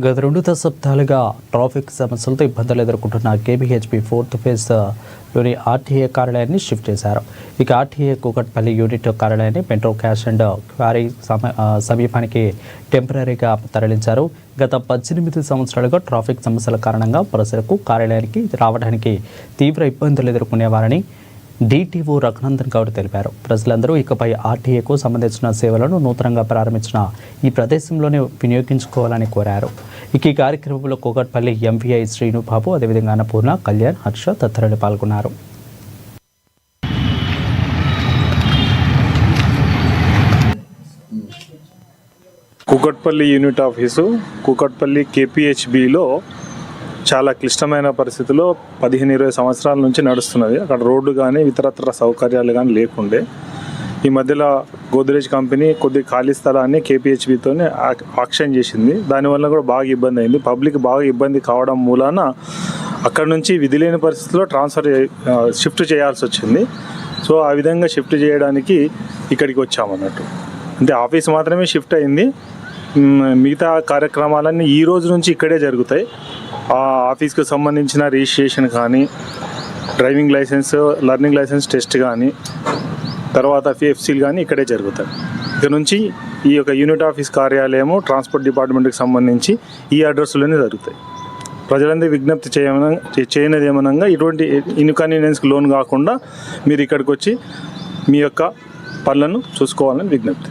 గత 2 దశాబ్దాలుగా ట్రాఫిక్ సమస్యలతో ఇబ్బందులు ఎదుర్కొంటున్న కేబీహెచ్పీ 4th ఫేజ్లోని ఆర్టీఏ కార్యాలయాన్ని షిఫ్ట్ చేశారు. ఇక ఆర్టీఏ కూకట్పల్లి యూనిట్ కార్యాలయాన్ని మెట్రో క్యాష్ అండ్ క్వారీ సమీపానికి టెంపరీగా తరలించారు. గత 18 సంవత్సరాలుగా ట్రాఫిక్ సమస్యల కారణంగా ప్రజలకు కార్యాలయానికి రావడానికి తీవ్ర ఇబ్బందులు ఎదుర్కొనేవారని డిటిఓ రఘునందన్ గౌడ్ తెలిపారు. ప్రజలందరూ ఇకపై ఆర్టీఏకు సంబంధించిన సేవలను నూతనంగా ప్రారంభించిన ఈ ప్రదేశంలోనే వినియోగించుకోవాలని కోరారు. ఇక ఈ కార్యక్రమంలో కూకట్పల్లి ఎంవీఐ శ్రీనుబాబు, అదేవిధంగా అన్నపూర్ణ, కళ్యాణ్, హర్ష తదితరులు పాల్గొన్నారు. కూకట్పల్లి యూనిట్ ఆఫీసు కూకట్పల్లి కేపీహెచ్బిలో చాలా క్లిష్టమైన పరిస్థితిలో 15-20 సంవత్సరాల నుంచి నడుస్తున్నది. అక్కడ రోడ్డు కానీ ఇతరత్ర సౌకర్యాలు కానీ లేకుండే ఈ మధ్యలో గోద్రేజ్ కంపెనీ కొద్ది ఖాళీ స్థలాన్ని కేపీహెచ్బితోనే ఆక్షన్ చేసింది. దానివల్ల కూడా బాగా ఇబ్బంది అయింది. పబ్లిక్ బాగా ఇబ్బంది కావడం మూలాన అక్కడ నుంచి విధి లేని పరిస్థితిలో షిఫ్ట్ చేయాల్సి వచ్చింది. సో ఆ విధంగా షిఫ్ట్ చేయడానికి ఇక్కడికి వచ్చామన్నట్టు. అంటే ఆఫీస్ మాత్రమే షిఫ్ట్ అయింది. మిగతా కార్యక్రమాలన్నీ ఈ రోజు నుంచి ఇక్కడే జరుగుతాయి. ఆ ఆఫీస్కి సంబంధించిన రిజిస్ట్రేషన్ కానీ, driving licence, learning licence test కానీ, తర్వాత పిఎఫ్సీలు కానీ ఇక్కడే జరుగుతాయి. ఇక నుంచి ఈ యొక్క యూనిట్ ఆఫీస్ కార్యాలయము ట్రాన్స్పోర్ట్ డిపార్ట్మెంట్కి సంబంధించి ఈ అడ్రస్లోనే జరుగుతాయి. ప్రజలందరూ విజ్ఞప్తి చేయనది ఏమనగా ఇటువంటి ఇన్కన్వీనియన్స్కి లోన్ కాకుండా మీరు ఇక్కడికి వచ్చి మీ యొక్క పనులను చూసుకోవాలని విజ్ఞప్తి.